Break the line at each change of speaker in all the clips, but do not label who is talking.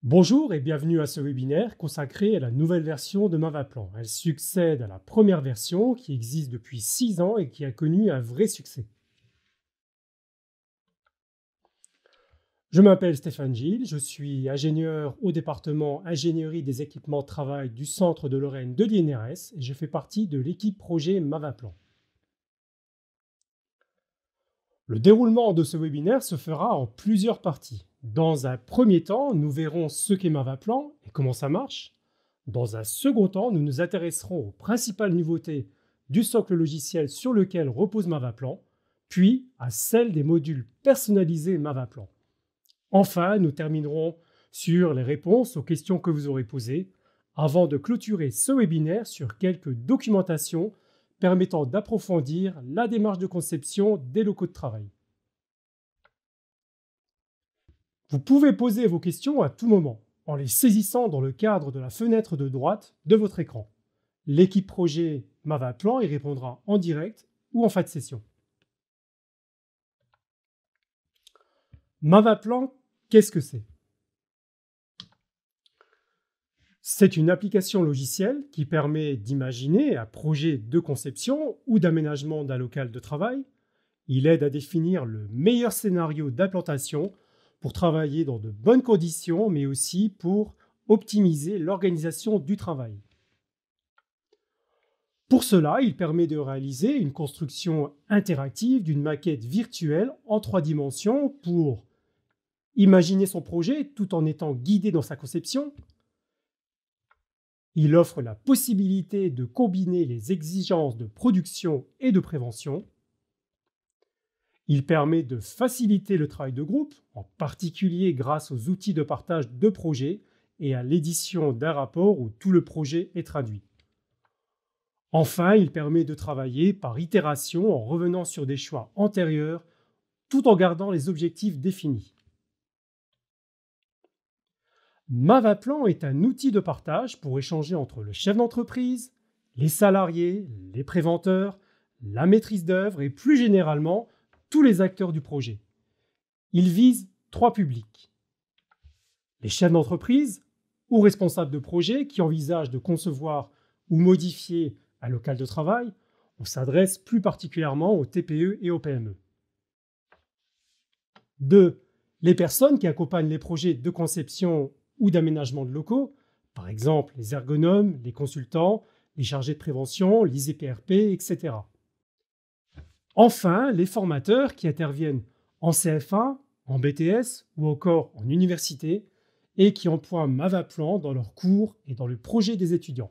Bonjour et bienvenue à ce webinaire consacré à la nouvelle version de Mavaplan. Elle succède à la première version qui existe depuis 6 ans et qui a connu un vrai succès. Je m'appelle Stéphane Gilles, je suis ingénieur au département ingénierie des équipements de travail du centre de Lorraine de l'INRS et je fais partie de l'équipe projet Mavaplan. Le déroulement de ce webinaire se fera en plusieurs parties. Dans un premier temps, nous verrons ce qu'est Mavaplan et comment ça marche. Dans un second temps, nous nous intéresserons aux principales nouveautés du socle logiciel sur lequel repose Mavaplan, puis à celles des modules personnalisés Mavaplan. Enfin, nous terminerons sur les réponses aux questions que vous aurez posées, avant de clôturer ce webinaire sur quelques documentations permettant d'approfondir la démarche de conception des locaux de travail. Vous pouvez poser vos questions à tout moment, en les saisissant dans le cadre de la fenêtre de droite de votre écran. L'équipe projet Mavaplan y répondra en direct ou en fin de session. Mavaplan, qu'est-ce que c'est? C'est une application logicielle qui permet d'imaginer un projet de conception ou d'aménagement d'un local de travail. Il aide à définir le meilleur scénario d'implantation pour travailler dans de bonnes conditions, mais aussi pour optimiser l'organisation du travail. Pour cela, il permet de réaliser une construction interactive d'une maquette virtuelle en 3 dimensions pour imaginer son projet tout en étant guidé dans sa conception. Il offre la possibilité de combiner les exigences de production et de prévention. Il permet de faciliter le travail de groupe, en particulier grâce aux outils de partage de projets et à l'édition d'un rapport où tout le projet est traduit. Enfin, il permet de travailler par itération en revenant sur des choix antérieurs tout en gardant les objectifs définis. Mavaplan est un outil de partage pour échanger entre le chef d'entreprise, les salariés, les préventeurs, la maîtrise d'œuvre et plus généralement tous les acteurs du projet. Il vise 3 publics. Les chefs d'entreprise ou responsables de projet qui envisagent de concevoir ou modifier un local de travail. On s'adresse plus particulièrement aux TPE et aux PME. 2. Les personnes qui accompagnent les projets de conception ou d'aménagement de locaux, par exemple les ergonomes, les consultants, les chargés de prévention, les IPRP, etc. Enfin, les formateurs qui interviennent en CFA, en BTS ou encore en université et qui emploient Mavaplan dans leurs cours et dans le projet des étudiants.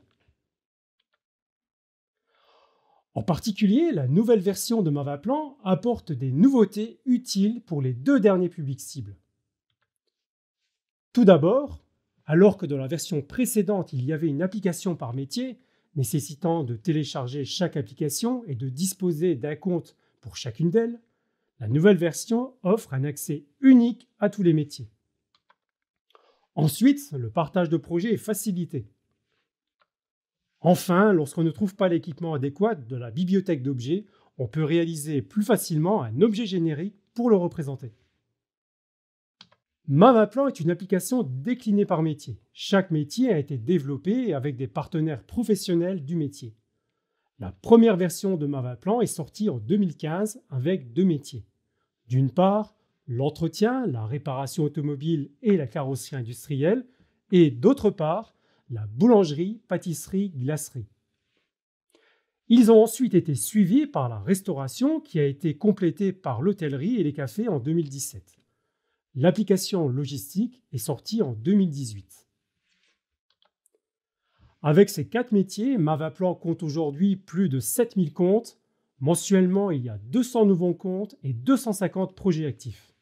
En particulier, la nouvelle version de Mavaplan apporte des nouveautés utiles pour les 2 derniers publics cibles. Tout d'abord, alors que dans la version précédente, il y avait une application par métier, nécessitant de télécharger chaque application et de disposer d'un compte pour chacune d'elles, la nouvelle version offre un accès unique à tous les métiers. Ensuite, le partage de projets est facilité. Enfin, lorsqu'on ne trouve pas l'équipement adéquat de la bibliothèque d'objets, on peut réaliser plus facilement un objet générique pour le représenter. Mavaplan est une application déclinée par métier. Chaque métier a été développé avec des partenaires professionnels du métier. La première version de Mavaplan est sortie en 2015 avec 2 métiers. D'une part, l'entretien, la réparation automobile et la carrosserie industrielle, et d'autre part, la boulangerie, pâtisserie, glacerie. Ils ont ensuite été suivis par la restauration qui a été complétée par l'hôtellerie et les cafés en 2017. L'application logistique est sortie en 2018. Avec ces 4 métiers, Mavaplan compte aujourd'hui plus de 7000 comptes. Mensuellement, il y a 200 nouveaux comptes et 250 projets actifs.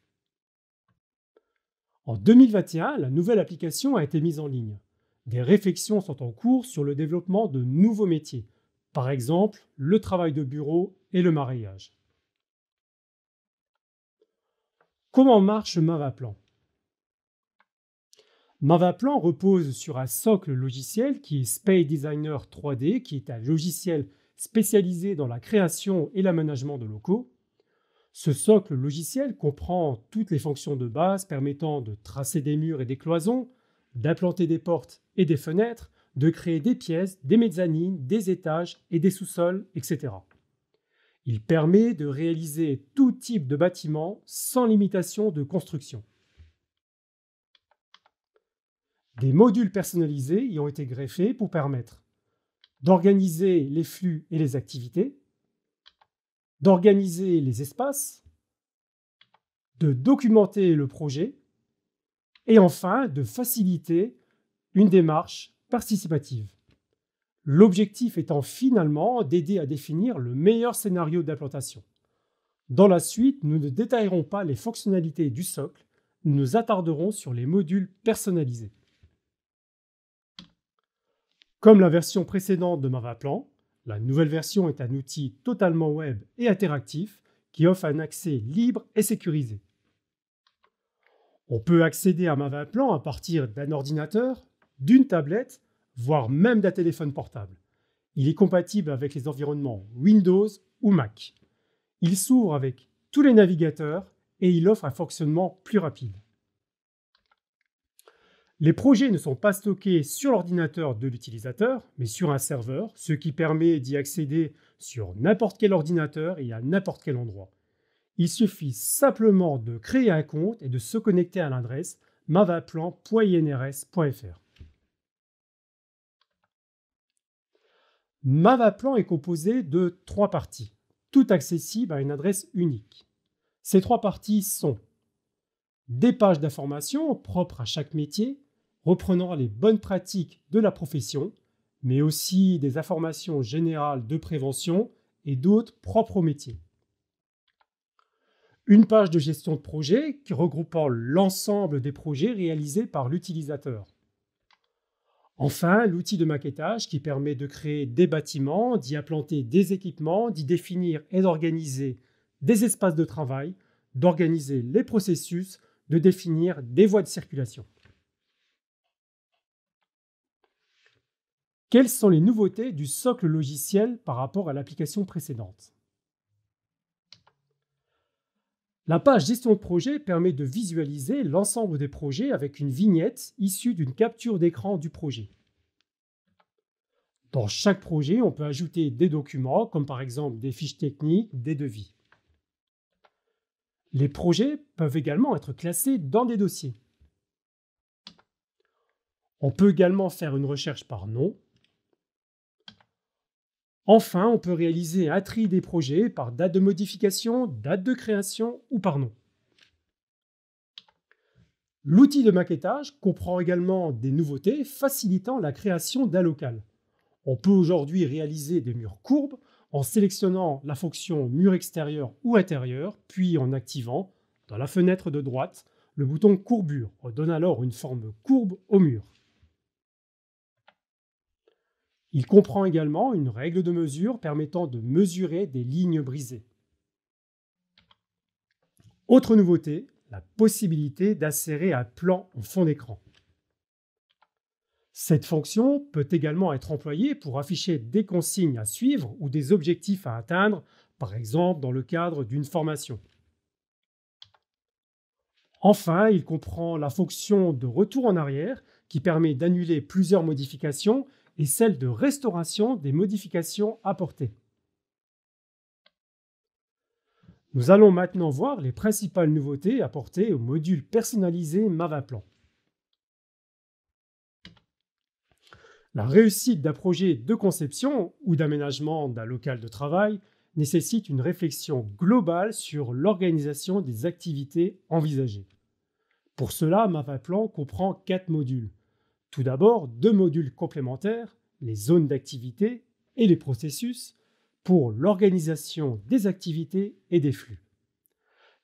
En 2021, la nouvelle application a été mise en ligne. Des réflexions sont en cours sur le développement de nouveaux métiers, par exemple le travail de bureau et le mareyage. Comment marche Mavaplan? Mavaplan repose sur un socle logiciel qui est Space Designer 3D, qui est un logiciel spécialisé dans la création et l'aménagement de locaux. Ce socle logiciel comprend toutes les fonctions de base permettant de tracer des murs et des cloisons, d'implanter des portes et des fenêtres, de créer des pièces, des mezzanines, des étages et des sous-sols, etc. Il permet de réaliser tout type de bâtiment sans limitation de construction. Des modules personnalisés y ont été greffés pour permettre d'organiser les flux et les activités, d'organiser les espaces, de documenter le projet et enfin de faciliter une démarche participative. L'objectif étant finalement d'aider à définir le meilleur scénario d'implantation. Dans la suite, nous ne détaillerons pas les fonctionnalités du socle, nous nous attarderons sur les modules personnalisés. Comme la version précédente de Mavaplan, la nouvelle version est un outil totalement web et interactif qui offre un accès libre et sécurisé. On peut accéder à Mavaplan à partir d'un ordinateur, d'une tablette, voire même d'un téléphone portable. Il est compatible avec les environnements Windows ou Mac. Il s'ouvre avec tous les navigateurs et il offre un fonctionnement plus rapide. Les projets ne sont pas stockés sur l'ordinateur de l'utilisateur, mais sur un serveur, ce qui permet d'y accéder sur n'importe quel ordinateur et à n'importe quel endroit. Il suffit simplement de créer un compte et de se connecter à l'adresse mavaplan.inrs.fr. Mavaplan est composé de 3 parties, toutes accessibles à une adresse unique. Ces 3 parties sont des pages d'information propres à chaque métier, reprenant les bonnes pratiques de la profession, mais aussi des informations générales de prévention et d'autres propres au métier. Une page de gestion de projet qui regroupant l'ensemble des projets réalisés par l'utilisateur. Enfin, l'outil de maquettage qui permet de créer des bâtiments, d'y implanter des équipements, d'y définir et d'organiser des espaces de travail, d'organiser les processus, de définir des voies de circulation. Quelles sont les nouveautés du socle logiciel par rapport à l'application précédente? La page gestion de projet permet de visualiser l'ensemble des projets avec une vignette issue d'une capture d'écran du projet. Dans chaque projet, on peut ajouter des documents, comme par exemple des fiches techniques, des devis. Les projets peuvent également être classés dans des dossiers. On peut également faire une recherche par nom. Enfin, on peut réaliser un tri des projets par date de modification, date de création ou par nom. L'outil de maquettage comprend également des nouveautés facilitant la création d'un local. On peut aujourd'hui réaliser des murs courbes en sélectionnant la fonction mur extérieur ou intérieur, puis en activant, dans la fenêtre de droite, le bouton courbure. On donne alors une forme courbe au mur. Il comprend également une règle de mesure permettant de mesurer des lignes brisées. Autre nouveauté, la possibilité d'insérer un plan en fond d'écran. Cette fonction peut également être employée pour afficher des consignes à suivre ou des objectifs à atteindre, par exemple dans le cadre d'une formation. Enfin, il comprend la fonction de retour en arrière qui permet d'annuler plusieurs modifications et celle de restauration des modifications apportées. Nous allons maintenant voir les principales nouveautés apportées au module personnalisé Mavaplan. La réussite d'un projet de conception ou d'aménagement d'un local de travail nécessite une réflexion globale sur l'organisation des activités envisagées. Pour cela, Mavaplan comprend 4 modules. Tout d'abord, 2 modules complémentaires, les zones d'activité et les processus, pour l'organisation des activités et des flux.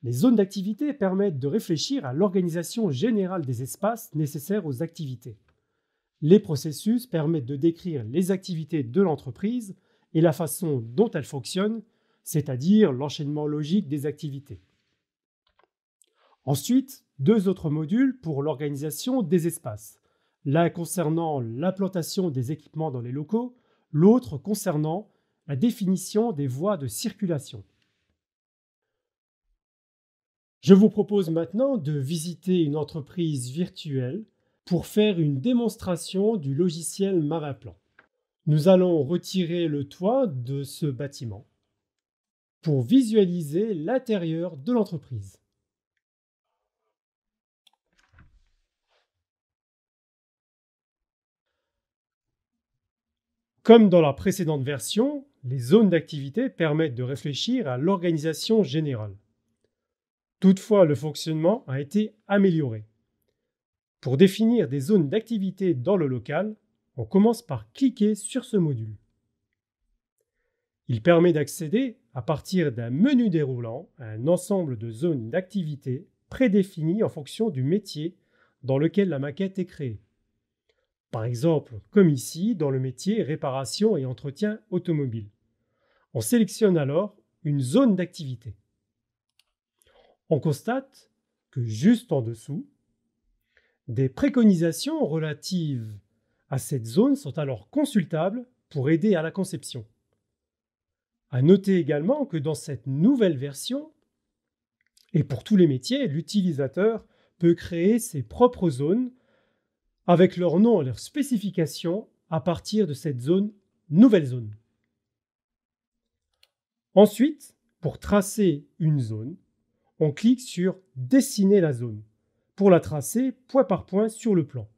Les zones d'activité permettent de réfléchir à l'organisation générale des espaces nécessaires aux activités. Les processus permettent de décrire les activités de l'entreprise et la façon dont elles fonctionnent, c'est-à-dire l'enchaînement logique des activités. Ensuite, 2 autres modules pour l'organisation des espaces. L'un concernant l'implantation des équipements dans les locaux, l'autre concernant la définition des voies de circulation. Je vous propose maintenant de visiter une entreprise virtuelle pour faire une démonstration du logiciel Mavaplan. Nous allons retirer le toit de ce bâtiment pour visualiser l'intérieur de l'entreprise. Comme dans la précédente version, les zones d'activité permettent de réfléchir à l'organisation générale. Toutefois, le fonctionnement a été amélioré. Pour définir des zones d'activité dans le local, on commence par cliquer sur ce module. Il permet d'accéder, à partir d'un menu déroulant, à un ensemble de zones d'activité prédéfinies en fonction du métier dans lequel la maquette est créée. Par exemple, comme ici, dans le métier réparation et entretien automobile. On sélectionne alors une zone d'activité. On constate que juste en dessous, des préconisations relatives à cette zone sont alors consultables pour aider à la conception. À noter également que dans cette nouvelle version, et pour tous les métiers, l'utilisateur peut créer ses propres zones avec leur nom et leurs spécifications à partir de cette nouvelle zone. Ensuite, pour tracer une zone, on clique sur « Dessiner la zone » pour la tracer point par point sur le plan.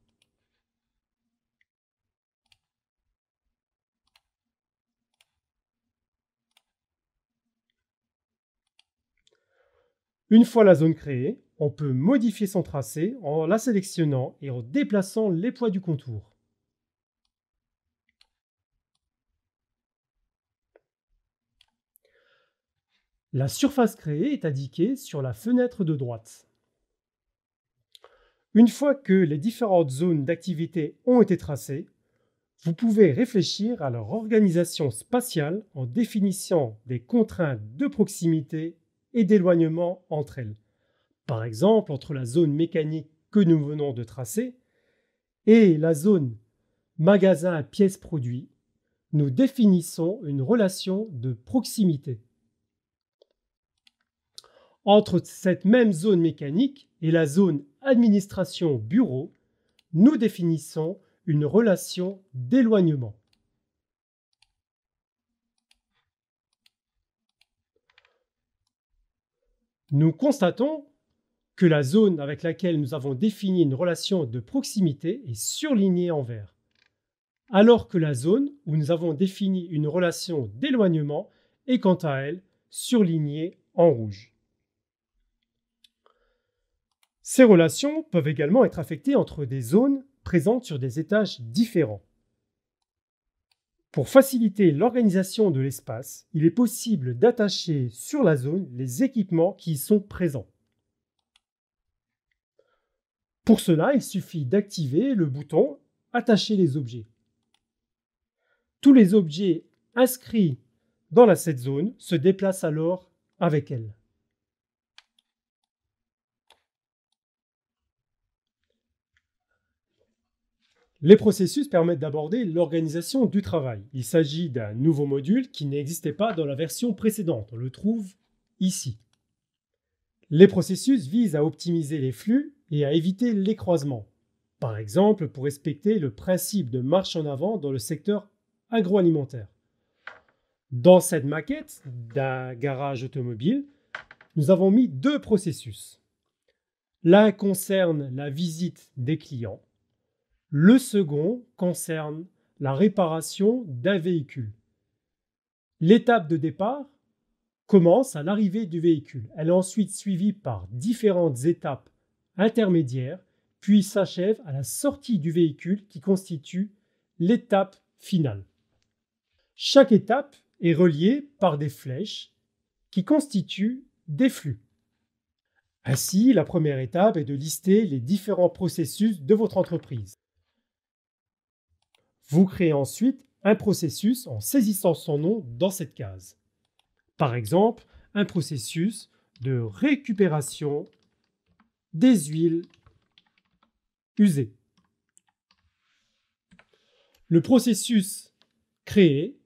Une fois la zone créée, on peut modifier son tracé en la sélectionnant et en déplaçant les poids du contour. La surface créée est indiquée sur la fenêtre de droite. Une fois que les différentes zones d'activité ont été tracées, vous pouvez réfléchir à leur organisation spatiale en définissant des contraintes de proximité et d'éloignement entre elles. Par exemple, entre la zone mécanique que nous venons de tracer et la zone magasin à pièces produits, nous définissons une relation de proximité. Entre cette même zone mécanique et la zone administration bureau, nous définissons une relation d'éloignement. Nous constatons que la zone avec laquelle nous avons défini une relation de proximité est surlignée en vert, alors que la zone où nous avons défini une relation d'éloignement est quant à elle surlignée en rouge. Ces relations peuvent également être affectées entre des zones présentes sur des étages différents. Pour faciliter l'organisation de l'espace, il est possible d'attacher sur la zone les équipements qui y sont présents. Pour cela, il suffit d'activer le bouton « Attacher les objets ». Tous les objets inscrits dans cette zone se déplacent alors avec elle. Les processus permettent d'aborder l'organisation du travail. Il s'agit d'un nouveau module qui n'existait pas dans la version précédente. On le trouve ici. Les processus visent à optimiser les flux et à éviter les croisements. Par exemple, pour respecter le principe de marche en avant dans le secteur agroalimentaire. Dans cette maquette d'un garage automobile, nous avons mis deux processus. L'un concerne la visite des clients. Le second concerne la réparation d'un véhicule. L'étape de départ commence à l'arrivée du véhicule. Elle est ensuite suivie par différentes étapes intermédiaires, puis s'achève à la sortie du véhicule qui constitue l'étape finale. Chaque étape est reliée par des flèches qui constituent des flux. Ainsi, la première étape est de lister les différents processus de votre entreprise. Vous créez ensuite un processus en saisissant son nom dans cette case. Par exemple, un processus de récupération des huiles usées. Le processus créé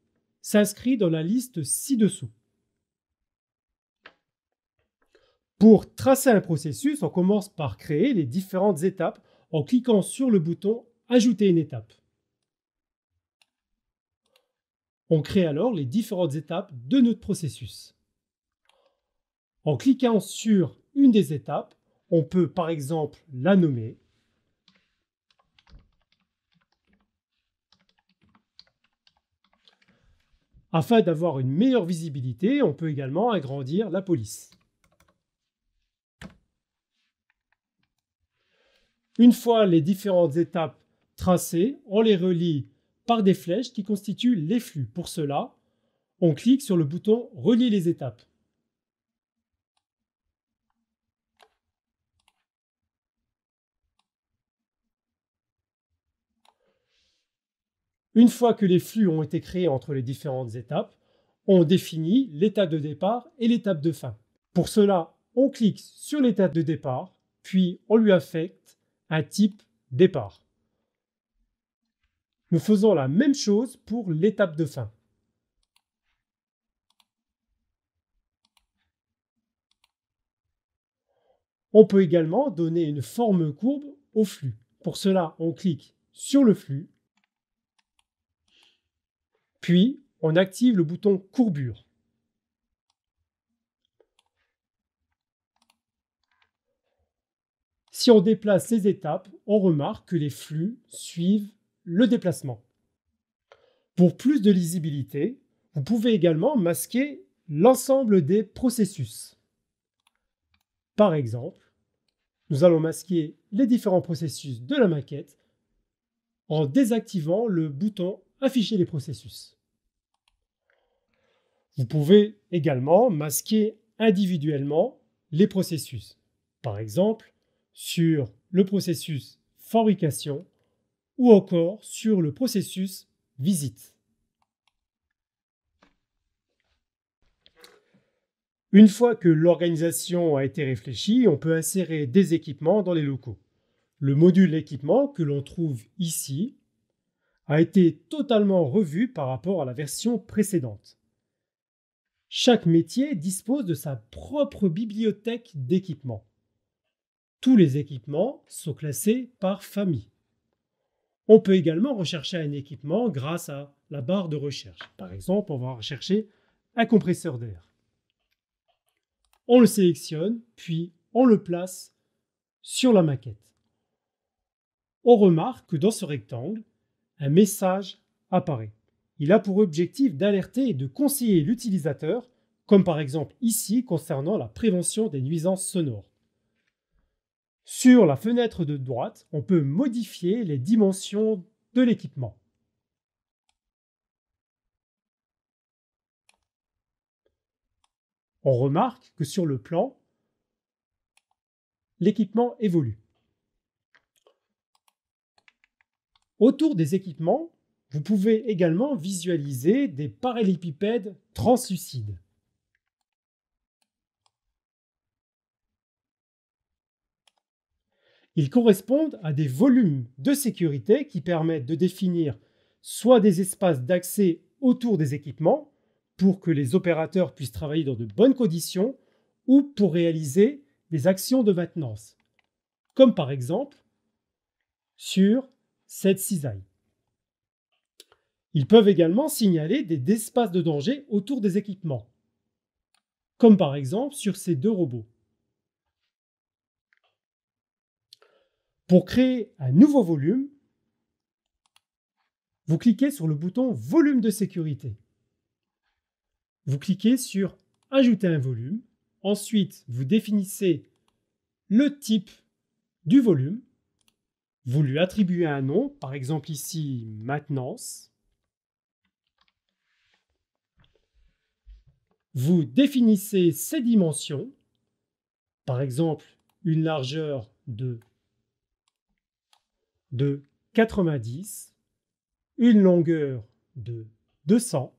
s'inscrit dans la liste ci-dessous. Pour tracer un processus, on commence par créer les différentes étapes en cliquant sur le bouton « Ajouter une étape ». On crée alors les différentes étapes de notre processus. En cliquant sur une des étapes, on peut par exemple la nommer. Afin d'avoir une meilleure visibilité, on peut également agrandir la police. Une fois les différentes étapes tracées, on les relie par des flèches qui constituent les flux. Pour cela, on clique sur le bouton « Relier les étapes ». Une fois que les flux ont été créés entre les différentes étapes, on définit l'étape de départ et l'étape de fin. Pour cela, on clique sur l'étape de départ, puis on lui affecte un type départ. Nous faisons la même chose pour l'étape de fin. On peut également donner une forme courbe au flux. Pour cela, on clique sur le flux, puis on active le bouton courbure. Si on déplace ces étapes, on remarque que les flux suivent le déplacement. Pour plus de lisibilité, vous pouvez également masquer l'ensemble des processus. Par exemple, nous allons masquer les différents processus de la maquette en désactivant le bouton « Afficher les processus ». Vous pouvez également masquer individuellement les processus. Par exemple, sur le processus fabrication ou encore sur le processus visite. Une fois que l'organisation a été réfléchie, on peut insérer des équipements dans les locaux. Le module équipement que l'on trouve ici a été totalement revu par rapport à la version précédente. Chaque métier dispose de sa propre bibliothèque d'équipements. Tous les équipements sont classés par famille. On peut également rechercher un équipement grâce à la barre de recherche. Par exemple, on va rechercher un compresseur d'air. On le sélectionne, puis on le place sur la maquette. On remarque que dans ce rectangle, un message apparaît. Il a pour objectif d'alerter et de conseiller l'utilisateur, comme par exemple ici concernant la prévention des nuisances sonores. Sur la fenêtre de droite, on peut modifier les dimensions de l'équipement. On remarque que sur le plan, l'équipement évolue. Autour des équipements, vous pouvez également visualiser des parallélépipèdes translucides. Ils correspondent à des volumes de sécurité qui permettent de définir soit des espaces d'accès autour des équipements pour que les opérateurs puissent travailler dans de bonnes conditions ou pour réaliser des actions de maintenance, comme par exemple sur cette cisaille. Ils peuvent également signaler des espaces de danger autour des équipements, comme par exemple sur ces deux robots. Pour créer un nouveau volume, vous cliquez sur le bouton « Volume de sécurité ». Vous cliquez sur « Ajouter un volume ». Ensuite, vous définissez le type du volume. Vous lui attribuez un nom, par exemple ici « Maintenance ». Vous définissez ses dimensions, par exemple une largeur de 90, une longueur de 200.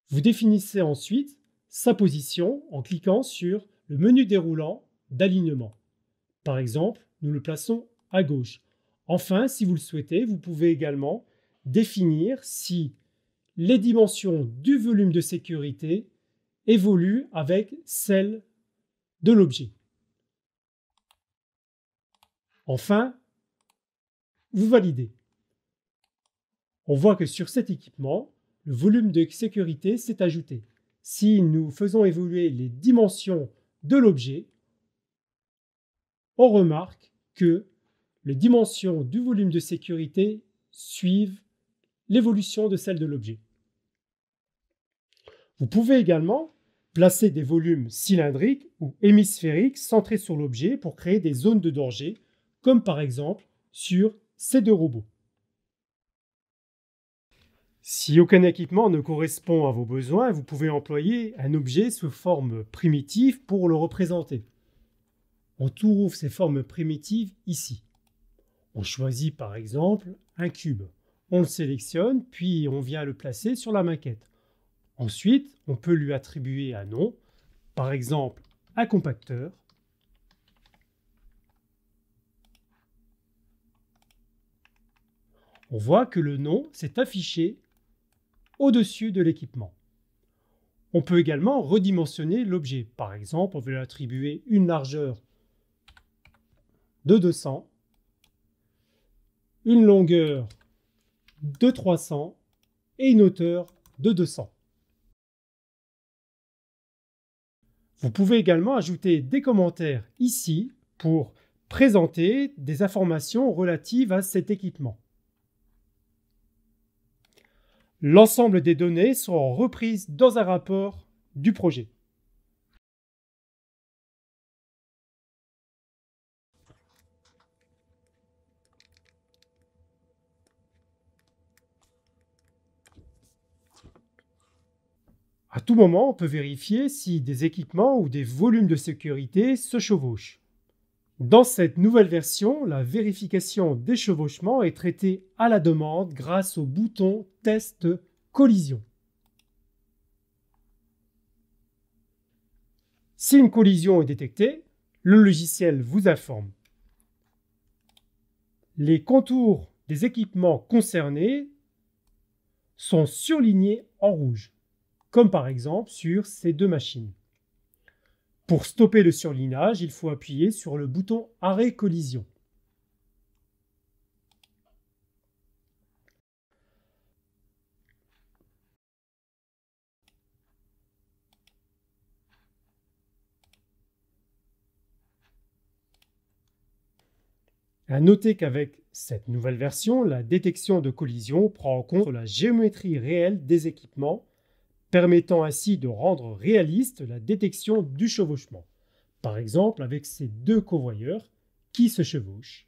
Vous définissez ensuite sa position en cliquant sur le menu déroulant d'alignement. Par exemple, nous le plaçons à gauche. Enfin, si vous le souhaitez, vous pouvez également définir si les dimensions du volume de sécurité évoluent avec celles de l'objet. Enfin, vous validez. On voit que sur cet équipement, le volume de sécurité s'est ajouté. Si nous faisons évoluer les dimensions de l'objet, on remarque que les dimensions du volume de sécurité suivent l'évolution de celle de l'objet. Vous pouvez également placer des volumes cylindriques ou hémisphériques centrés sur l'objet pour créer des zones de danger, comme par exemple sur ces deux robots. Si aucun équipement ne correspond à vos besoins, vous pouvez employer un objet sous forme primitive pour le représenter. On trouve ces formes primitives ici. On choisit par exemple un cube. On le sélectionne, puis on vient le placer sur la maquette. Ensuite, on peut lui attribuer un nom, par exemple un compacteur. On voit que le nom s'est affiché au-dessus de l'équipement. On peut également redimensionner l'objet. Par exemple, on veut lui attribuer une largeur de 200, une longueur de 300 et une hauteur de 200. Vous pouvez également ajouter des commentaires ici pour présenter des informations relatives à cet équipement. L'ensemble des données seront reprises dans un rapport du projet. À tout moment, on peut vérifier si des équipements ou des volumes de sécurité se chevauchent. Dans cette nouvelle version, la vérification des chevauchements est traitée à la demande grâce au bouton Test collision. Si une collision est détectée, le logiciel vous informe. Les contours des équipements concernés sont surlignés en rouge, comme par exemple sur ces deux machines. Pour stopper le surlignage, il faut appuyer sur le bouton Arrêt collision. À noter qu'avec cette nouvelle version, la détection de collision prend en compte la géométrie réelle des équipements, permettant ainsi de rendre réaliste la détection du chevauchement. Par exemple, avec ces deux convoyeurs qui se chevauchent.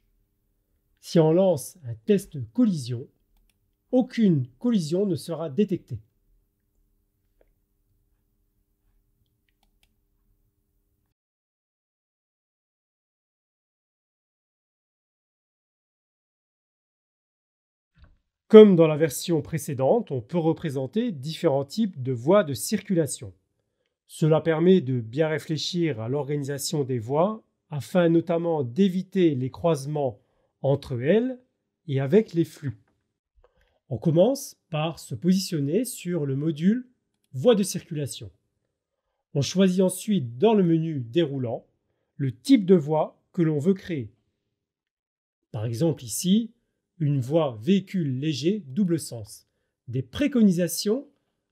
Si on lance un test collision, aucune collision ne sera détectée. Comme dans la version précédente, on peut représenter différents types de voies de circulation. Cela permet de bien réfléchir à l'organisation des voies afin notamment d'éviter les croisements entre elles et avec les flux. On commence par se positionner sur le module voie de circulation. On choisit ensuite dans le menu déroulant le type de voie que l'on veut créer. Par exemple ici, une voie véhicule léger double sens. Des préconisations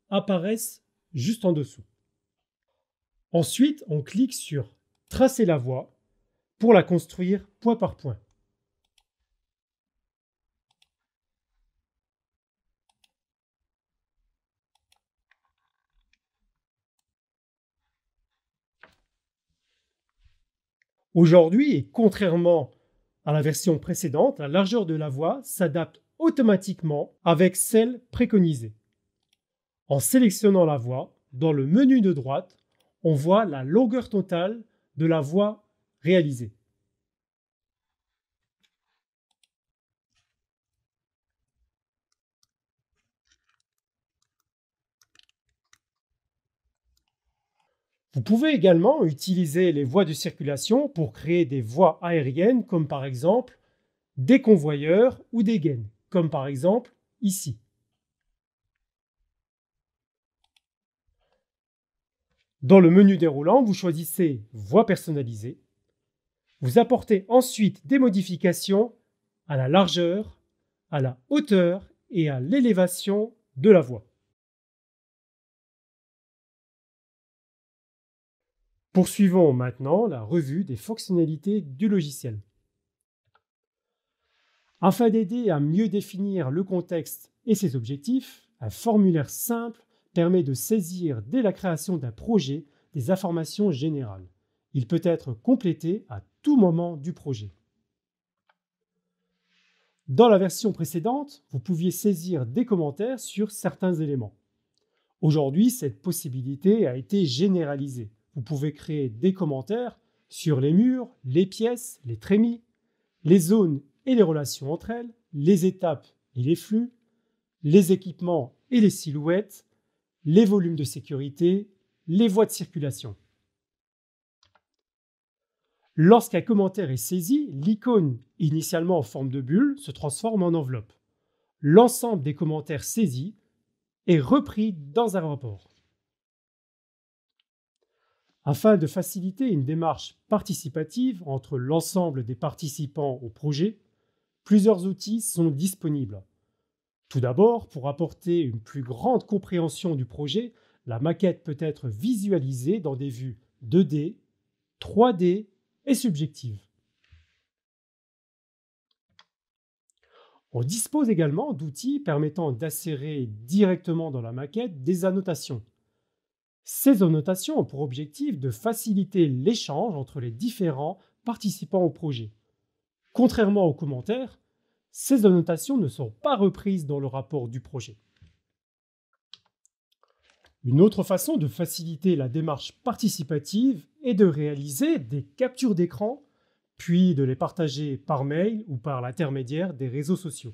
apparaissent juste en dessous. Ensuite, on clique sur Tracer la voie pour la construire point par point. Aujourd'hui, et contrairement à la version précédente, la largeur de la voie s'adapte automatiquement avec celle préconisée. En sélectionnant la voie, dans le menu de droite, on voit la longueur totale de la voie réalisée. Vous pouvez également utiliser les voies de circulation pour créer des voies aériennes comme par exemple des convoyeurs ou des gaines, comme par exemple ici. Dans le menu déroulant, vous choisissez Voies personnalisées. Vous apportez ensuite des modifications à la largeur, à la hauteur et à l'élévation de la voie. Poursuivons maintenant la revue des fonctionnalités du logiciel. Afin d'aider à mieux définir le contexte et ses objectifs, un formulaire simple permet de saisir dès la création d'un projet des informations générales. Il peut être complété à tout moment du projet. Dans la version précédente, vous pouviez saisir des commentaires sur certains éléments. Aujourd'hui, cette possibilité a été généralisée. Vous pouvez créer des commentaires sur les murs, les pièces, les trémies, les zones et les relations entre elles, les étapes et les flux, les équipements et les silhouettes, les volumes de sécurité, les voies de circulation. Lorsqu'un commentaire est saisi, l'icône, initialement en forme de bulle, se transforme en enveloppe. L'ensemble des commentaires saisis est repris dans un rapport. Afin de faciliter une démarche participative entre l'ensemble des participants au projet, plusieurs outils sont disponibles. Tout d'abord, pour apporter une plus grande compréhension du projet, la maquette peut être visualisée dans des vues 2D, 3D et subjectives. On dispose également d'outils permettant d'insérer directement dans la maquette des annotations. Ces annotations ont pour objectif de faciliter l'échange entre les différents participants au projet. Contrairement aux commentaires, ces annotations ne sont pas reprises dans le rapport du projet. Une autre façon de faciliter la démarche participative est de réaliser des captures d'écran, puis de les partager par mail ou par l'intermédiaire des réseaux sociaux.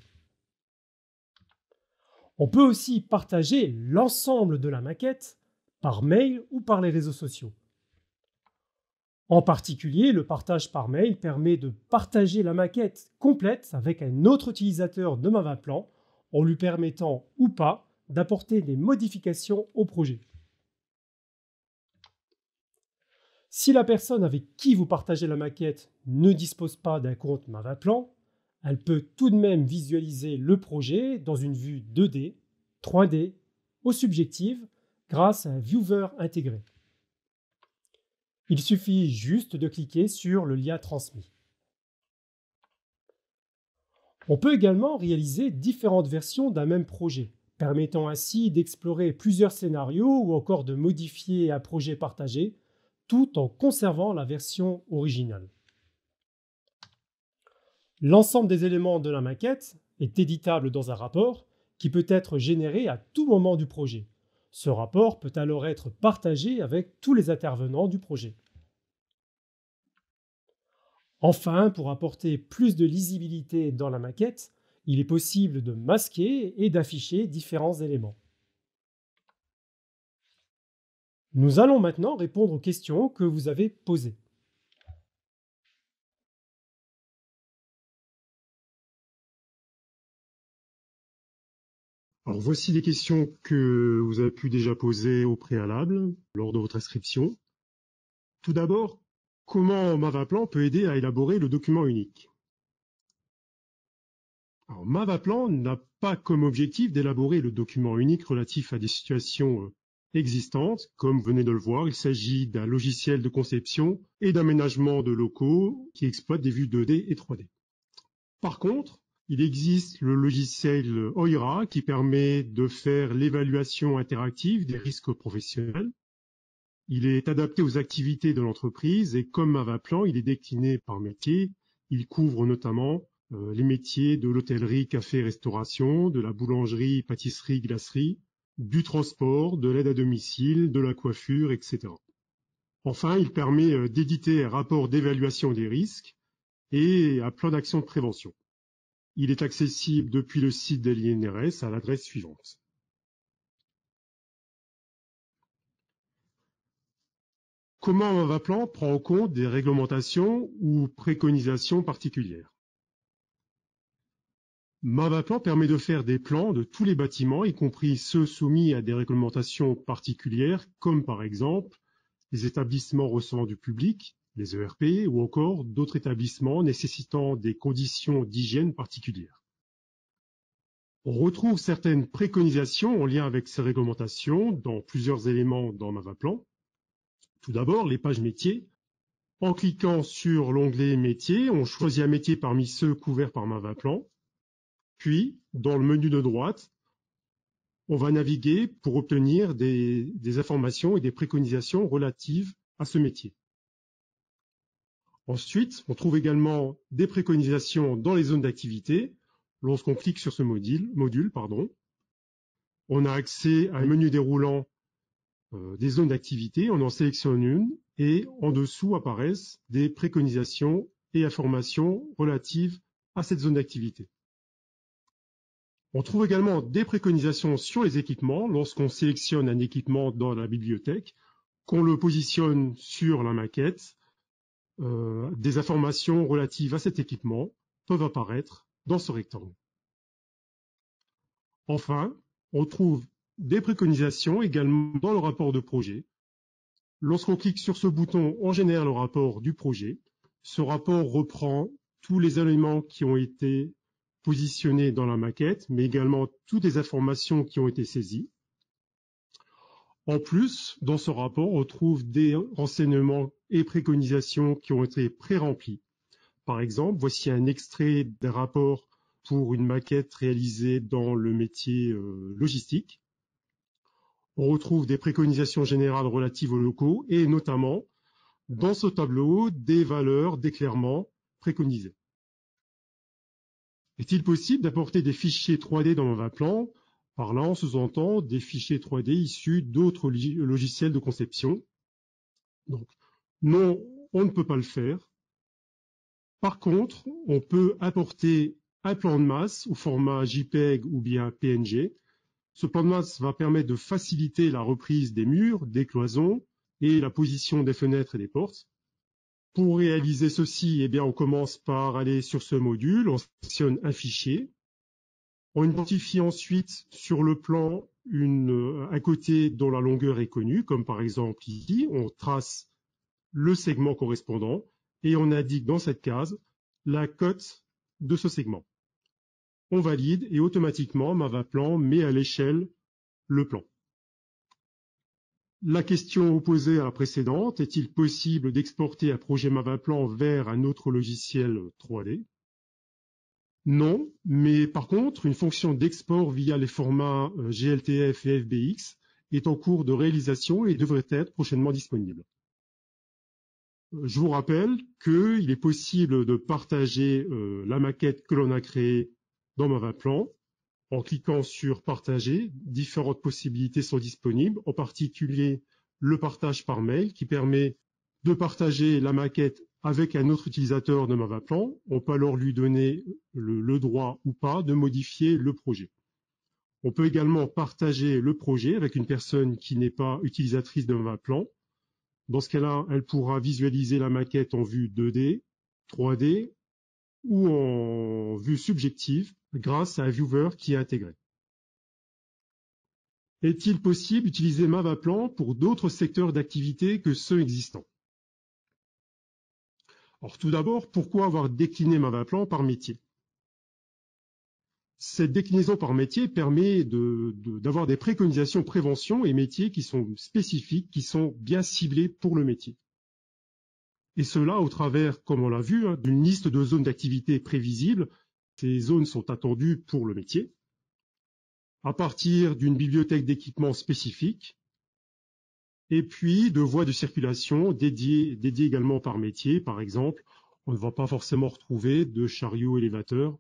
On peut aussi partager l'ensemble de la maquette par mail ou par les réseaux sociaux. En particulier, le partage par mail permet de partager la maquette complète avec un autre utilisateur de Mavaplan en lui permettant ou pas d'apporter des modifications au projet. Si la personne avec qui vous partagez la maquette ne dispose pas d'un compte Mavaplan, elle peut tout de même visualiser le projet dans une vue 2D, 3D ou subjective grâce à un viewer intégré. Il suffit juste de cliquer sur le lien transmis. On peut également réaliser différentes versions d'un même projet, permettant ainsi d'explorer plusieurs scénarios ou encore de modifier un projet partagé, tout en conservant la version originale. L'ensemble des éléments de la maquette est éditable dans un rapport qui peut être généré à tout moment du projet. Ce rapport peut alors être partagé avec tous les intervenants du projet. Enfin, pour apporter plus de lisibilité dans la maquette, il est possible de masquer et d'afficher différents éléments. Nous allons maintenant répondre aux questions que vous avez posées.
Alors voici les questions que vous avez pu déjà poser au préalable lors de votre inscription. Tout d'abord, comment Mavaplan peut aider à élaborer le document unique? Alors, Mavaplan n'a pas comme objectif d'élaborer le document unique relatif à des situations existantes. Comme vous venez de le voir, il s'agit d'un logiciel de conception et d'aménagement de locaux qui exploite des vues 2D et 3D. Par contre, il existe le logiciel OIRA qui permet de faire l'évaluation interactive des risques professionnels. Il est adapté aux activités de l'entreprise et comme Mavaplan, il est décliné par métier. Il couvre notamment les métiers de l'hôtellerie, café, restauration, de la boulangerie, pâtisserie, glacerie, du transport, de l'aide à domicile, de la coiffure, etc. Enfin, il permet d'éditer un rapport d'évaluation des risques et un plan d'action de prévention. Il est accessible depuis le site de l'INRS à l'adresse suivante. Comment Mavaplan prend en compte des réglementations ou préconisations particulières? Mavaplan permet de faire des plans de tous les bâtiments, y compris ceux soumis à des réglementations particulières, comme par exemple les établissements recevant du public, les ERP ou encore d'autres établissements nécessitant des conditions d'hygiène particulières. On retrouve certaines préconisations en lien avec ces réglementations dans plusieurs éléments dans Mavaplan. Tout d'abord, les pages métiers. En cliquant sur l'onglet métier, on choisit un métier parmi ceux couverts par Mavaplan. Puis, dans le menu de droite, on va naviguer pour obtenir des informations et des préconisations relatives à ce métier. Ensuite, on trouve également des préconisations dans les zones d'activité. Lorsqu'on clique sur ce module, on a accès à un menu déroulant des zones d'activité. On en sélectionne une et en dessous apparaissent des préconisations et informations relatives à cette zone d'activité. On trouve également des préconisations sur les équipements lorsqu'on sélectionne un équipement dans la bibliothèque, qu'on le positionne sur la maquette. Des informations relatives à cet équipement peuvent apparaître dans ce rectangle. Enfin, on trouve des préconisations également dans le rapport de projet. Lorsqu'on clique sur ce bouton, on génère le rapport du projet. Ce rapport reprend tous les éléments qui ont été positionnés dans la maquette, mais également toutes les informations qui ont été saisies. En plus, dans ce rapport, on trouve des renseignements et préconisations qui ont été pré-remplis. Par exemple, voici un extrait d'un rapport pour une maquette réalisée dans le métier logistique. On retrouve des préconisations générales relatives aux locaux et notamment, dans ce tableau, des valeurs d'éclairement préconisées. Est-il possible d'apporter des fichiers 3D dans Mavaplan? Par là, on sous-entend des fichiers 3D issus d'autres logiciels de conception. Donc, non, on ne peut pas le faire. Par contre, on peut apporter un plan de masse au format JPEG ou bien PNG. Ce plan de masse va permettre de faciliter la reprise des murs, des cloisons et la position des fenêtres et des portes. Pour réaliser ceci, on commence par aller sur ce module, on sélectionne un fichier. On identifie ensuite sur le plan un côté dont la longueur est connue, comme par exemple ici, on trace le segment correspondant et on indique dans cette case la cote de ce segment. On valide et automatiquement Mavaplan met à l'échelle le plan. La question opposée à la précédente, est-il possible d'exporter un projet Mavaplan vers un autre logiciel 3D? Non, mais par contre, une fonction d'export via les formats GLTF et FBX est en cours de réalisation et devrait être prochainement disponible. Je vous rappelle qu'il est possible de partager la maquette que l'on a créée dans Mavaplan. En cliquant sur Partager, différentes possibilités sont disponibles, en particulier le partage par mail qui permet de partager la maquette avec un autre utilisateur de Mavaplan. On peut alors lui donner le droit ou pas de modifier le projet. On peut également partager le projet avec une personne qui n'est pas utilisatrice de Mavaplan. Dans ce cas-là, elle pourra visualiser la maquette en vue 2D, 3D ou en vue subjective grâce à un viewer qui est intégré. Est-il possible d'utiliser Mavaplan pour d'autres secteurs d'activité que ceux existants? Alors tout d'abord, pourquoi avoir décliné Mavaplan par métier? Cette déclinaison par métier permet d'avoir des préconisations prévention et métiers qui sont spécifiques, qui sont bien ciblés pour le métier. Et cela au travers, comme on l'a vu, d'une liste de zones d'activité prévisibles. Ces zones sont attendues pour le métier, à partir d'une bibliothèque d'équipements spécifique, et puis de voies de circulation dédiées également par métier. Par exemple, on ne va pas forcément retrouver de chariot élévateur,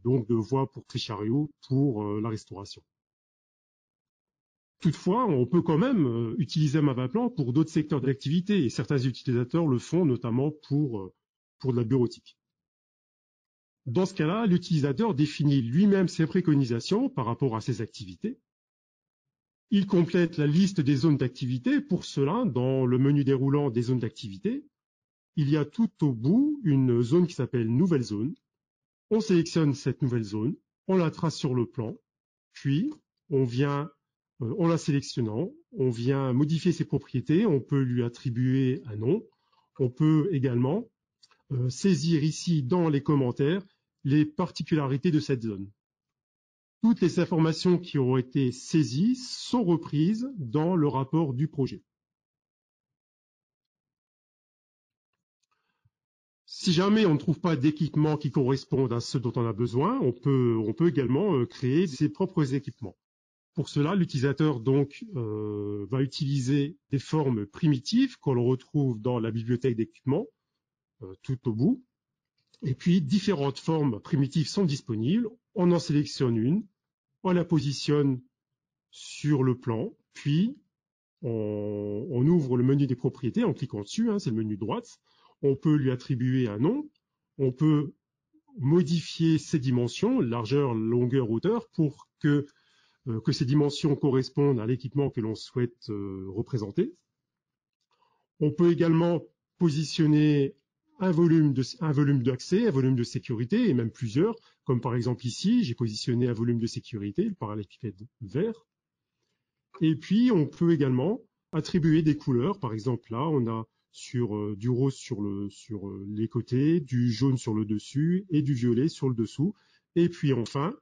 donc de voies pour trichariot pour la restauration. Toutefois, on peut quand même utiliser Mavaplan pour d'autres secteurs d'activité, et certains utilisateurs le font notamment pour de la bureautique. Dans ce cas-là, l'utilisateur définit lui-même ses préconisations par rapport à ses activités. Il complète la liste des zones d'activité. Pour cela, dans le menu déroulant des zones d'activité, il y a tout au bout une zone qui s'appelle Nouvelle zone. On sélectionne cette nouvelle zone, on la trace sur le plan, puis en la sélectionnant, on vient modifier ses propriétés, on peut lui attribuer un nom, On peut également saisir ici dans les commentaires les particularités de cette zone. Toutes les informations qui auront été saisies sont reprises dans le rapport du projet. Si jamais on ne trouve pas d'équipement qui corresponde à ce dont on a besoin, on peut également créer ses propres équipements. Pour cela, l'utilisateur donc va utiliser des formes primitives qu'on retrouve dans la bibliothèque d'équipements, tout au bout. Et puis, différentes formes primitives sont disponibles. On en sélectionne une, on la positionne sur le plan, puis on ouvre le menu des propriétés en cliquant dessus, c'est le menu de droite. On peut lui attribuer un nom, on peut modifier ses dimensions, largeur, longueur, hauteur, pour que ces dimensions correspondent à l'équipement que l'on souhaite représenter. On peut également positionner un volume d'accès, un volume de sécurité, et même plusieurs, comme par exemple ici, j'ai positionné un volume de sécurité, le parallélépipède vert. Et puis, on peut également attribuer des couleurs. Par exemple, là, on a du rose sur les côtés, du jaune sur le dessus et du violet sur le dessous. Et puis enfin,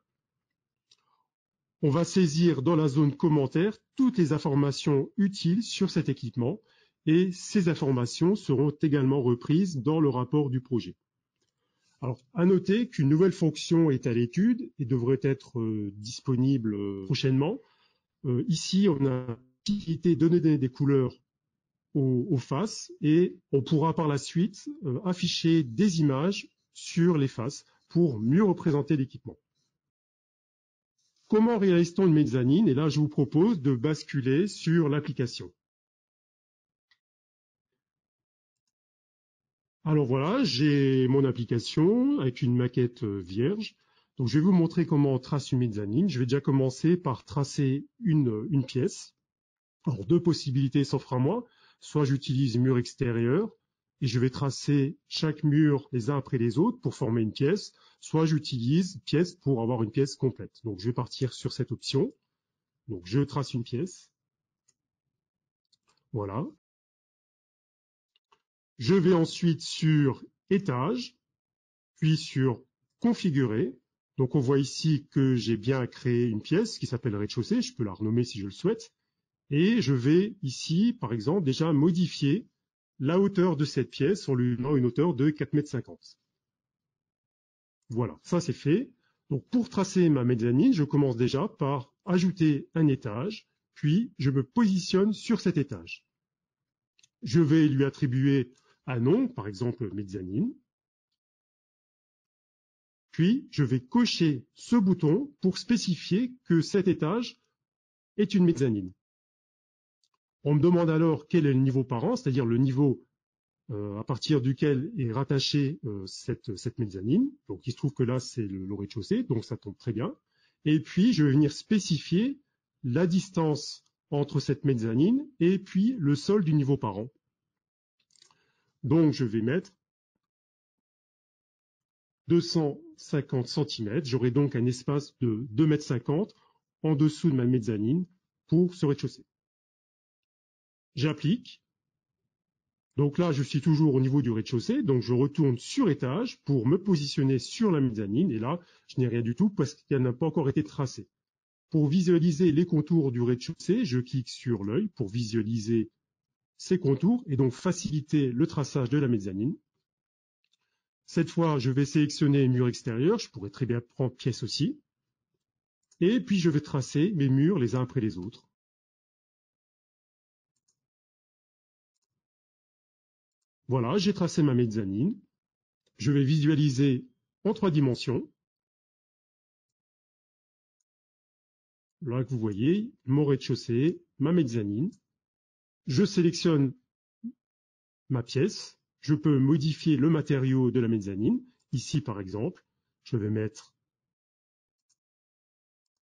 on va saisir dans la zone commentaire toutes les informations utiles sur cet équipement et ces informations seront également reprises dans le rapport du projet. Alors, à noter qu'une nouvelle fonction est à l'étude et devrait être disponible prochainement. Ici, on a la possibilité de donner des couleurs aux faces et on pourra par la suite afficher des images sur les faces pour mieux représenter l'équipement. Comment réalise-t-on une mezzanine? Et là, je vous propose de basculer sur l'application. Alors voilà, j'ai mon application avec une maquette vierge. Donc je vais vous montrer comment on trace une mezzanine. Je vais déjà commencer par tracer une pièce. Alors deux possibilités s'offrent à moi. Soit j'utilise mur extérieur et je vais tracer chaque mur les uns après les autres pour former une pièce, soit j'utilise pièce pour avoir une pièce complète. Donc je vais partir sur cette option. Donc je trace une pièce. Voilà. Je vais ensuite sur étage, puis sur configurer. Donc on voit ici que j'ai bien créé une pièce qui s'appelle rez-de-chaussée. Je peux la renommer si je le souhaite. Et je vais ici, par exemple, déjà modifier la hauteur de cette pièce en lui donnant une hauteur de 4,50 m. Voilà, ça c'est fait. Donc pour tracer ma mezzanine, je commence déjà par ajouter un étage, puis je me positionne sur cet étage. Je vais lui attribuer un nom, par exemple mezzanine. Puis je vais cocher ce bouton pour spécifier que cet étage est une mezzanine. On me demande alors quel est le niveau par an, c'est-à-dire le niveau à partir duquel est rattachée cette mezzanine. Donc il se trouve que là c'est le rez-de-chaussée, donc ça tombe très bien. Et puis je vais venir spécifier la distance entre cette mezzanine et puis le sol du niveau par an. Donc je vais mettre 250 cm. J'aurai donc un espace de 2,50 m en dessous de ma mezzanine pour ce rez-de-chaussée. J'applique. Donc là, je suis toujours au niveau du rez-de-chaussée, donc je retourne sur étage pour me positionner sur la mezzanine, et là, je n'ai rien du tout parce qu'elle n'a pas encore été tracée. Pour visualiser les contours du rez-de-chaussée, je clique sur l'œil pour visualiser ces contours et donc faciliter le traçage de la mezzanine. Cette fois, je vais sélectionner mur extérieur, je pourrais très bien prendre pièce aussi, et puis je vais tracer mes murs les uns après les autres. Voilà, j'ai tracé ma mezzanine. Je vais visualiser en 3 dimensions. Là que vous voyez, mon rez-de-chaussée, ma mezzanine. Je sélectionne ma pièce. Je peux modifier le matériau de la mezzanine. Ici, par exemple, je vais mettre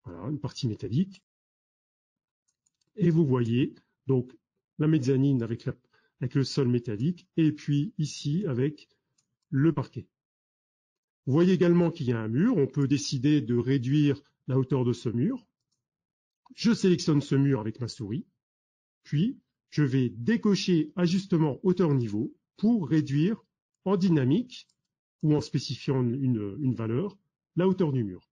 voilà, une partie métallique. Et vous voyez donc la mezzanine avec le sol métallique et puis ici avec le parquet. Vous voyez également qu'il y a un mur. On peut décider de réduire la hauteur de ce mur. Je sélectionne ce mur avec ma souris. Puis, je vais décocher ajustement hauteur-niveau pour réduire en dynamique ou en spécifiant une valeur, la hauteur du mur.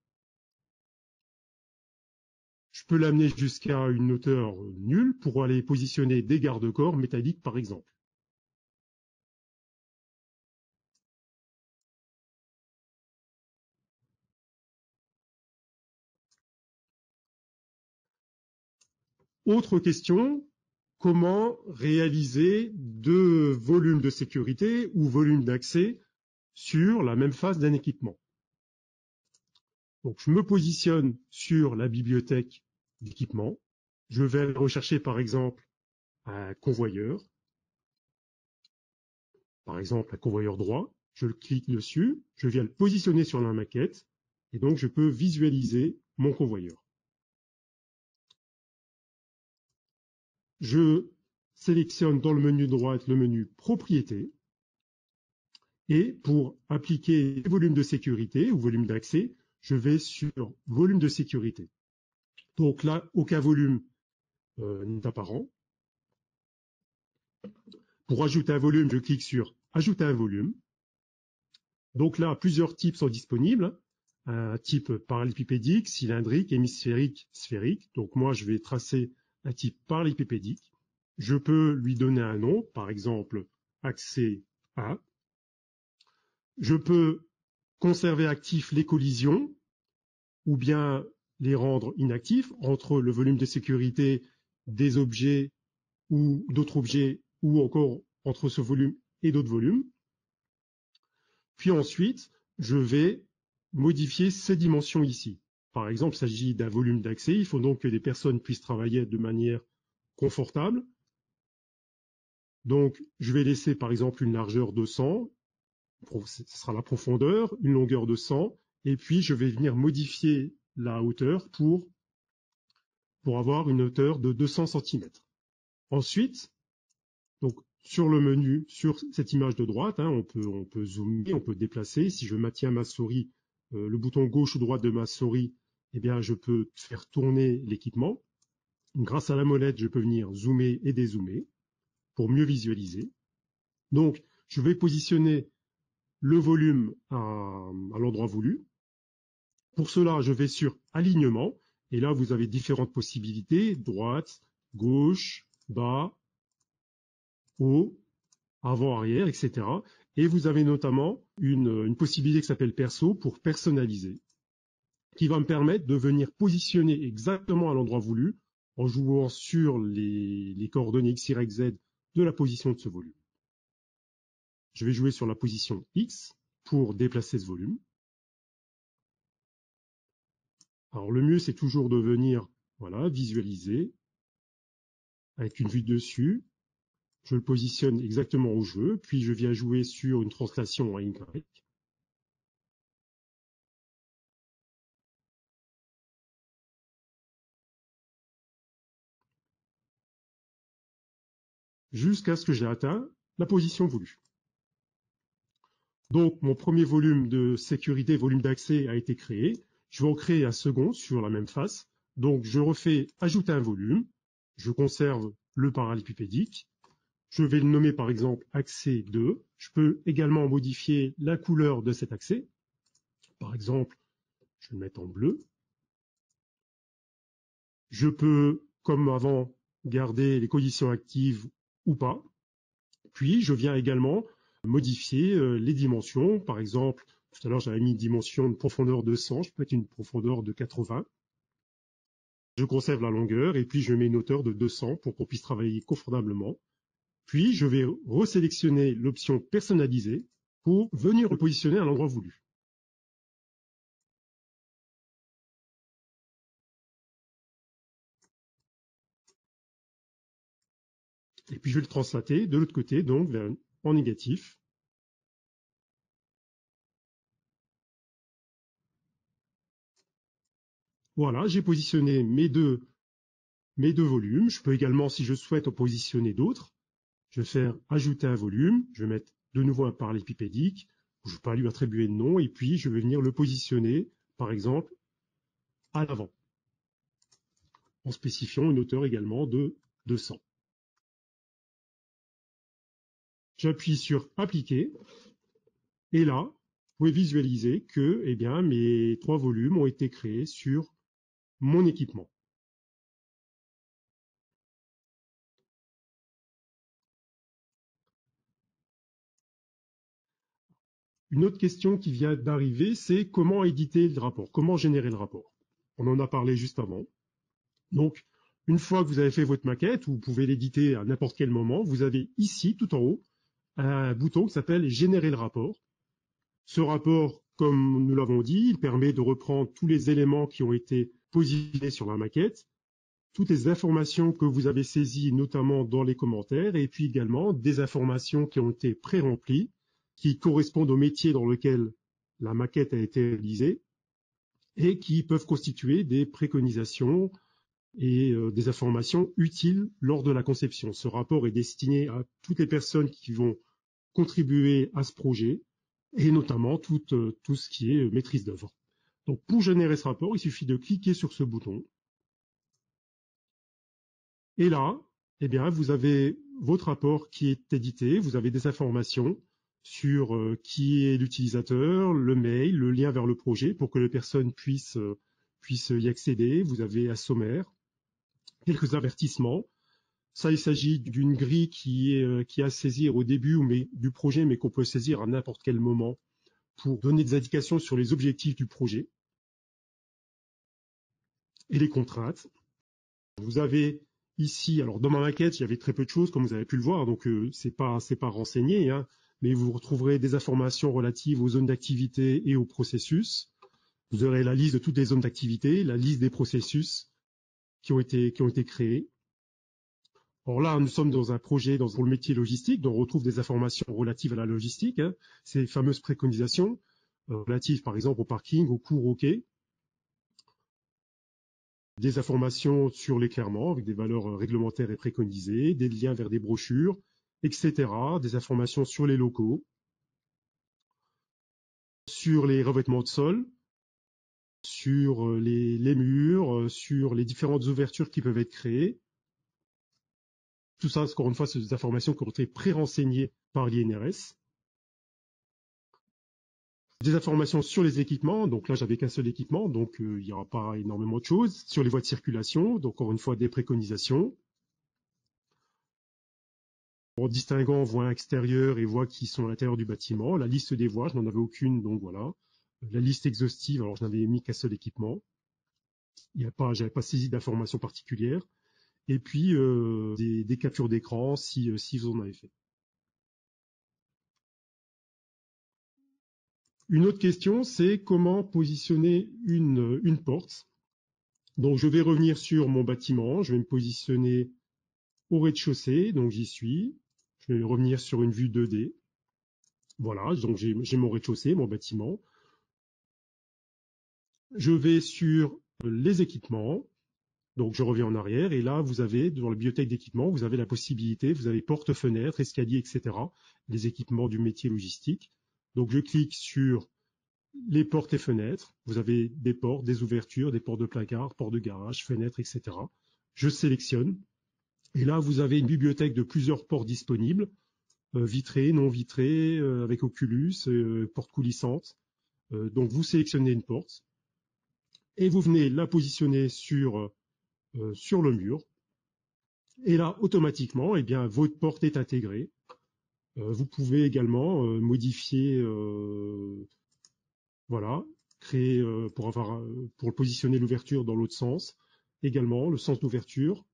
Je peux l'amener jusqu'à une hauteur nulle pour aller positionner des garde-corps métalliques, par exemple. Autre question, comment réaliser deux volumes de sécurité ou volumes d'accès sur la même face d'un équipement? Donc, je me positionne sur la bibliothèque d'équipement. Je vais rechercher, par exemple, un convoyeur. Par exemple, un convoyeur droit. Je clique dessus. Je viens le positionner sur la maquette. Et donc, je peux visualiser mon convoyeur. Je sélectionne dans le menu de droite le menu Propriétés. Et pour appliquer volume de sécurité ou volume d'accès, je vais sur Volume de sécurité. Donc là, aucun volume n'est apparent. Pour ajouter un volume, je clique sur Ajouter un volume. Donc là, plusieurs types sont disponibles. Un type parallélépipédique, cylindrique, hémisphérique, sphérique. Donc moi, je vais tracer un type parallélépipédique. Je peux lui donner un nom, par exemple, accès A. Je peux conserver actifs les collisions ou bien les rendre inactifs entre le volume de sécurité des objets ou d'autres objets ou encore entre ce volume et d'autres volumes. Puis ensuite, je vais modifier ces dimensions ici. Par exemple, il s'agit d'un volume d'accès. Il faut donc que des personnes puissent travailler de manière confortable. Donc, je vais laisser par exemple une largeur de 100. Ce sera la profondeur, une longueur de 100. Et puis, je vais venir modifier la hauteur pour avoir une hauteur de 200 cm. Ensuite, donc, sur le menu, sur cette image de droite, on peut zoomer, on peut déplacer. Si je maintiens ma souris, le bouton gauche ou droite de ma souris, eh bien, je peux faire tourner l'équipement. Grâce à la molette, je peux venir zoomer et dézoomer pour mieux visualiser. Donc, je vais positionner le volume à l'endroit voulu. Pour cela, je vais sur Alignement. Et là, vous avez différentes possibilités, droite, gauche, bas, haut, avant, arrière, etc. Et vous avez notamment une possibilité qui s'appelle Perso pour personnaliser, qui va me permettre de venir positionner exactement à l'endroit voulu en jouant sur les coordonnées X, Y, Z de la position de ce volume. Je vais jouer sur la position X pour déplacer ce volume. Alors le mieux, c'est toujours de venir visualiser avec une vue dessus. Je le positionne exactement où je veux, puis je viens jouer sur une translation en Y. Jusqu'à ce que j'ai atteint la position voulue. Donc, mon premier volume de sécurité, volume d'accès a été créé. Je vais en créer un second sur la même face. Donc, je refais ajouter un volume. Je conserve le parallélépipédique. Je vais le nommer par exemple accès 2. Je peux également modifier la couleur de cet accès. Par exemple, je vais le mettre en bleu. Je peux, comme avant, garder les conditions actives ou pas. Puis, je viens également modifier les dimensions. Par exemple, tout à l'heure, j'avais mis une dimension de profondeur de 100. Je peux mettre une profondeur de 80. Je conserve la longueur et puis je mets une hauteur de 200 pour qu'on puisse travailler confortablement. Puis, je vais resélectionner l'option personnaliser pour venir le positionner à l'endroit voulu. Et puis, je vais le translater de l'autre côté, donc en négatif. Voilà, j'ai positionné mes deux volumes. Je peux également, si je souhaite, en positionner d'autres. Je vais faire ajouter un volume. Je vais mettre de nouveau un parallélépipédique. Je ne vais pas lui attribuer de nom. Et puis, je vais venir le positionner, par exemple, à l'avant, en spécifiant une hauteur également de 200. J'appuie sur Appliquer. Et là, vous pouvez visualiser que eh bien, mes 3 volumes ont été créés sur mon équipement. Une autre question qui vient d'arriver, c'est comment éditer le rapport, comment générer le rapport. On en a parlé juste avant. Donc, une fois que vous avez fait votre maquette, vous pouvez l'éditer à n'importe quel moment, vous avez ici, tout en haut, un bouton qui s'appelle Générer le rapport. Ce rapport, comme nous l'avons dit, il permet de reprendre tous les éléments qui ont été positionnés sur la maquette, toutes les informations que vous avez saisies, notamment dans les commentaires, et puis également des informations qui ont été pré-remplies, qui correspondent au métier dans lequel la maquette a été réalisée, et qui peuvent constituer des préconisations et des informations utiles lors de la conception. Ce rapport est destiné à toutes les personnes qui vont contribuer à ce projet, et notamment tout ce qui est maîtrise d'œuvre. Donc pour générer ce rapport, il suffit de cliquer sur ce bouton. Et là, eh bien, vous avez votre rapport qui est édité, vous avez des informations sur qui est l'utilisateur, le mail, le lien vers le projet pour que les personnes puissent y accéder. Vous avez un sommaire, quelques avertissements. Ça, il s'agit d'une grille qui est à saisir au début du projet, mais qu'on peut saisir à n'importe quel moment pour donner des indications sur les objectifs du projet et les contraintes. Vous avez ici, alors dans ma maquette, il y avait très peu de choses, comme vous avez pu le voir, donc c'est pas renseigné, hein, mais vous retrouverez des informations relatives aux zones d'activité et aux processus. Vous aurez la liste de toutes les zones d'activité, la liste des processus qui ont été créés. Alors là, nous sommes dans un projet pour le métier logistique, dont on retrouve des informations relatives à la logistique, hein, ces fameuses préconisations relatives, par exemple, au parking, au cours, au quai. Des informations sur l'éclairement avec des valeurs réglementaires et préconisées, des liens vers des brochures, etc. Des informations sur les locaux, sur les revêtements de sol, sur les murs, sur les différentes ouvertures qui peuvent être créées. Tout ça, encore une fois, c'est des informations qui ont été pré-renseignées par l'INRS. Des informations sur les équipements, donc là j'avais qu'un seul équipement, donc il n'y aura pas énormément de choses. Sur les voies de circulation, donc encore une fois des préconisations. En distinguant voies extérieures et voies qui sont à l'intérieur du bâtiment, la liste des voies, je n'en avais aucune, donc voilà. La liste exhaustive, alors je n'avais mis qu'un seul équipement. J'avais pas saisi d'informations particulières. Et puis des captures d'écran si vous en avez fait. Une autre question, c'est comment positionner une porte. Donc je vais revenir sur mon bâtiment, je vais me positionner au rez-de-chaussée, donc j'y suis. Je vais revenir sur une vue 2D. Voilà, donc j'ai mon rez-de-chaussée, mon bâtiment. Je vais sur les équipements, donc je reviens en arrière, et là vous avez, dans la bibliothèque d'équipements, vous avez la possibilité, vous avez porte, fenêtre, escalier, etc. Les équipements du métier logistique. Donc je clique sur les portes et fenêtres. Vous avez des portes, des ouvertures, des portes de placard, portes de garage, fenêtres, etc. Je sélectionne. Et là, vous avez une bibliothèque de plusieurs portes disponibles, vitrées, non vitrées, avec Oculus, portes coulissantes. Donc vous sélectionnez une porte et vous venez la positionner sur le mur. Et là, automatiquement, eh bien, votre porte est intégrée. Vous pouvez également modifier, voilà, créer pour positionner l'ouverture dans l'autre sens. Également, le sens d'ouverture,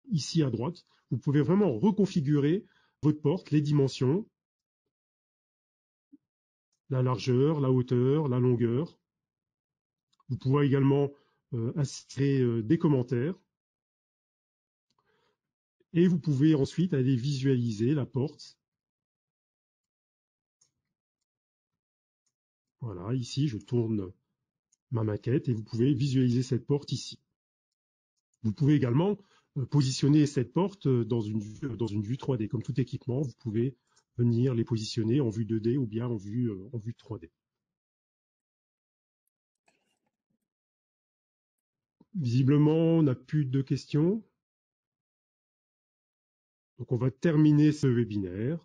ici à droite. Vous pouvez vraiment reconfigurer votre porte, les dimensions, la largeur, la hauteur, la longueur. Vous pouvez également insérer des commentaires. Et vous pouvez ensuite aller visualiser la porte. Voilà, ici, je tourne ma maquette et vous pouvez visualiser cette porte ici. Vous pouvez également positionner cette porte dans une vue 3D. Comme tout équipement, vous pouvez venir les positionner en vue 2D ou bien en vue 3D. Visiblement, on n'a plus de questions. Donc on va terminer ce webinaire.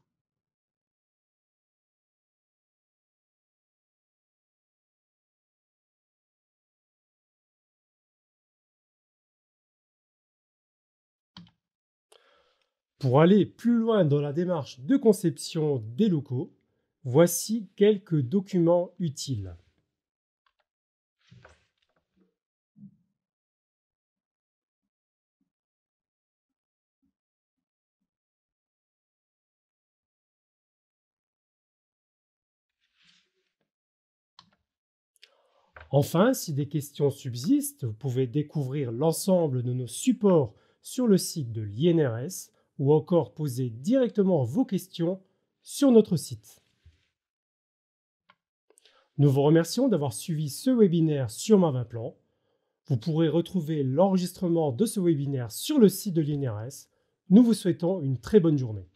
Pour aller plus loin dans la démarche de conception des locaux, voici quelques documents utiles. Enfin, si des questions subsistent, vous pouvez découvrir l'ensemble de nos supports sur le site de l'INRS ou encore poser directement vos questions sur notre site. Nous vous remercions d'avoir suivi ce webinaire sur Mavaplan. Vous pourrez retrouver l'enregistrement de ce webinaire sur le site de l'INRS. Nous vous souhaitons une très bonne journée.